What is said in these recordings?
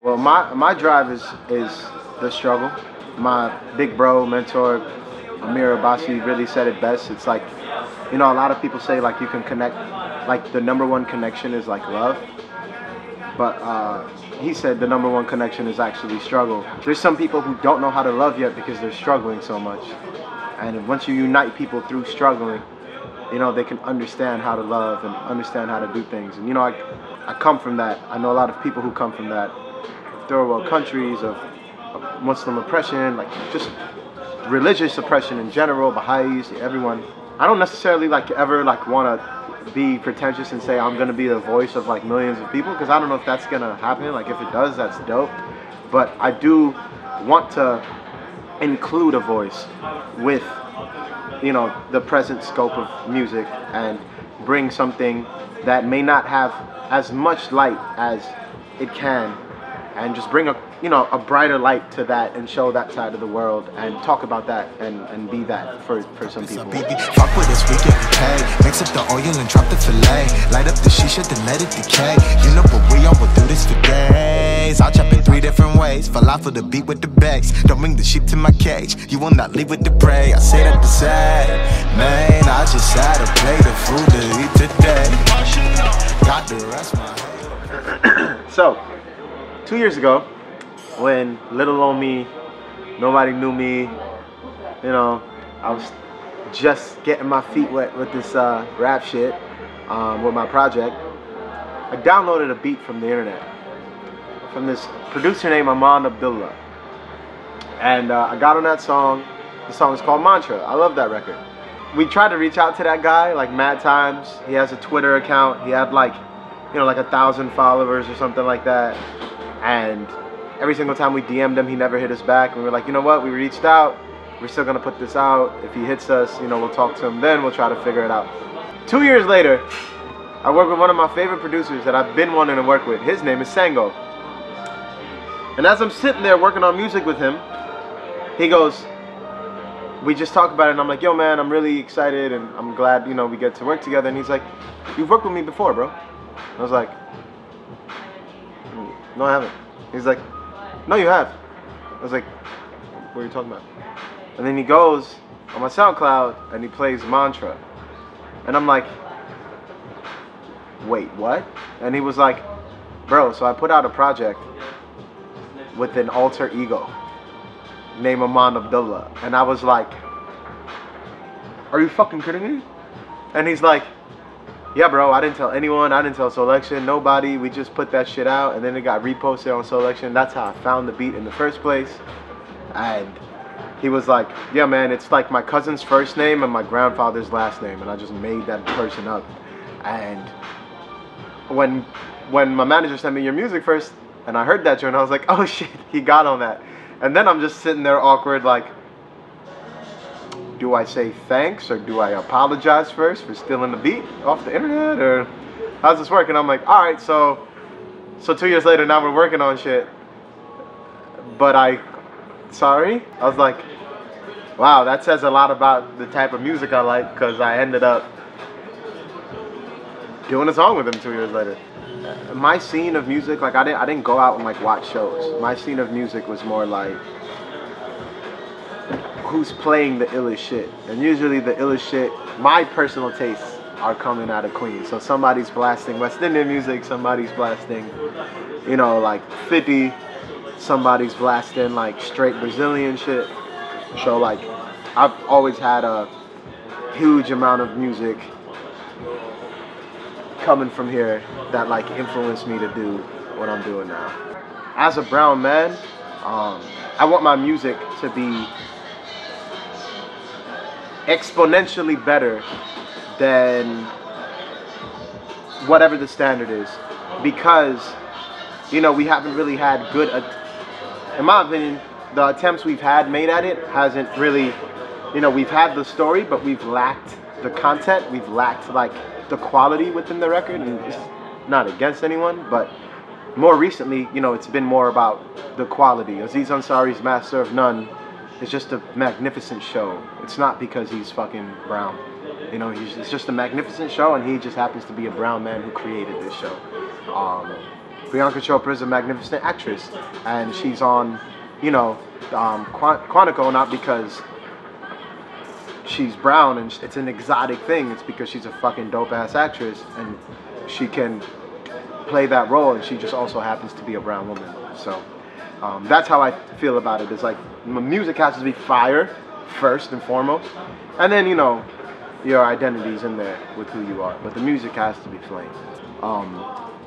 Well, my drive is the struggle. My big bro, mentor, Amir Abbasi really said it best. It's like, a lot of people say like you can connect, like the number one connection is like love. But he said the number one connection is actually struggle. There's some people who don't know how to love yet because they're struggling so much. And once you unite people through struggling, they can understand how to love and understand how to do things. And I come from that. I know a lot of people who come from that. Third world countries of Muslim oppression, like just religious oppression in general, Baha'is, everyone. I don't necessarily ever want to be pretentious and say I'm gonna be the voice of like millions of people, because I don't know if that's gonna happen. Like if it does, that's dope. But I do want to include a voice with the present scope of music and bring something that may not have as much light as it can, and just bring a brighter light to that and show that side of the world and talk about that and be that for some people. Fuck with us, we getting paid. Mix up the oil and drop the fillet. Light up the shisha, then let it decay. You know, but we all will do this for days. I'll chop in 3 different ways. Falafel the beat with the bass. Don't bring the sheep to my cage. You will not leave with the prey. I say that to say, man, I just had a plate of food to eat today. Got the rest my head. So 2 years ago, when little old me, nobody knew me, I was just getting my feet wet with this rap shit, with my project. I downloaded a beat from the internet, from this producer named Aman Abdullah. And I got on that song. The song is called Mantra. I love that record. We tried to reach out to that guy like mad times. He has a Twitter account. He had like 1,000 followers or something like that. And every single time we DM'd him, he never hit us back. And we were like, you know what? We reached out. We're still going to put this out. If he hits us, we'll talk to him then. We'll try to figure it out. 2 years later, I work with one of my favorite producers that I've been wanting to work with. His name is Sango. And as I'm sitting there working on music with him, he goes, we just talked about it. And I'm like, yo, man, I'm really excited. And I'm glad, we get to work together. And he's like, you've worked with me before, bro. I was like, no, I haven't. He's like, no, you have. I was like, what are you talking about? And then he goes on my SoundCloud and he plays Mantra. And I'm like, wait, what? And he was like, bro, so I put out a project with an alter ego named Aman Abdullah. And I was like, are you fucking kidding me? And he's like, yeah, bro, I didn't tell anyone. I didn't tell Selection, nobody. We just put that shit out, and then it got reposted on Selection. That's how I found the beat in the first place. And he was like, yeah, man, it's like my cousin's first name and my grandfather's last name, and I just made that person up. And when my manager sent me your music first, and I heard that joint, I was like, oh shit, he got on that. And then I'm just sitting there awkward, like, do I say thanks or do I apologize first for stealing the beat off the internet, or how's this work? And I'm like, all right, so 2 years later, now we're working on shit. But sorry. I was like, wow, that says a lot about the type of music I like, because I ended up doing a song with him 2 years later. My scene of music, like I didn't go out and like watch shows. My scene of music was more like, who's playing the illest shit. And usually the illest shit, my personal tastes, are coming out of Queens. So somebody's blasting West Indian music, somebody's blasting, like 50, somebody's blasting like straight Brazilian shit. So like, I've always had a huge amount of music coming from here that like influenced me to do what I'm doing now. As a brown man, I want my music to be exponentially better than whatever the standard is, because we haven't really had good, in my opinion, the attempts we've had made at it hasn't really, we've had the story, but we've lacked the content, we've lacked like the quality within the record. And it's not against anyone, but more recently, it's been more about the quality. Aziz Ansari's Master of None is just a magnificent show. It's not because he's fucking brown. It's just a magnificent show, and he just happens to be a brown man who created this show. Priyanka Chopra is a magnificent actress, and she's on, you know, Quantico not because she's brown and it's an exotic thing. It's because she's a fucking dope ass actress and she can play that role, and she just also happens to be a brown woman. So that's how I feel about it. It's like music has to be fire first and foremost, and then you know your identity's in there with who you are. But the music has to be flame.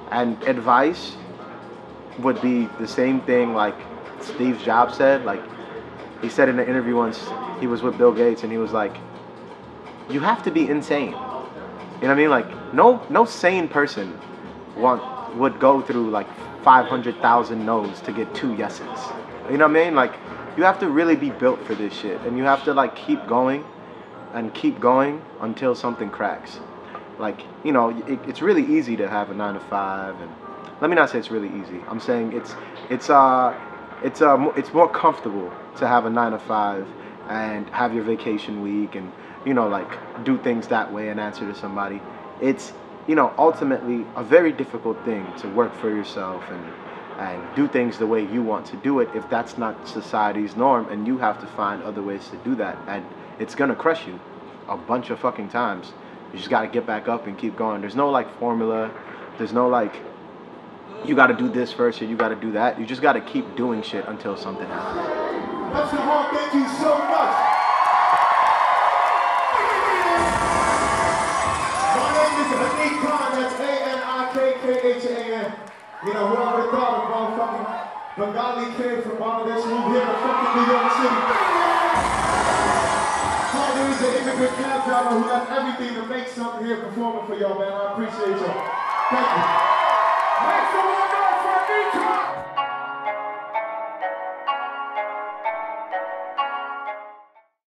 And advice would be the same thing like Steve Jobs said. Like he said in an interview once, he was with Bill Gates, and he was like, "You have to be insane." You know what I mean? Like no sane person would go through like 500,000 no's to get 2 yeses. You know what I mean? Like you have to really be built for this shit, and you have to like keep going and keep going until something cracks. Like, you know, it's really easy to have a 9 to 5, and let me not say it's really easy. I'm saying it's more comfortable to have a 9 to 5 and have your vacation week and, you know, like do things that way and answer to somebody. It's, you know, ultimately a very difficult thing to work for yourself and do things the way you want to do it if that's not society's norm, and you have to find other ways to do that, and it's gonna crush you a bunch of fucking times. You just gotta get back up and keep going. There's no like formula. There's no like you gotta do this first or you gotta do that. You just gotta keep doing shit until something happens. Mr. Hall, thank you so much. My name is Anik Khan, that's A-N-I-K-K-H-A-N. You know, whoever would have thought of motherfucking Bengali kid from Bangladesh moved here to fucking New York City. There is an immigrant cab driver who left everything to make something here performing for y'all, man. I appreciate y'all. Thank you.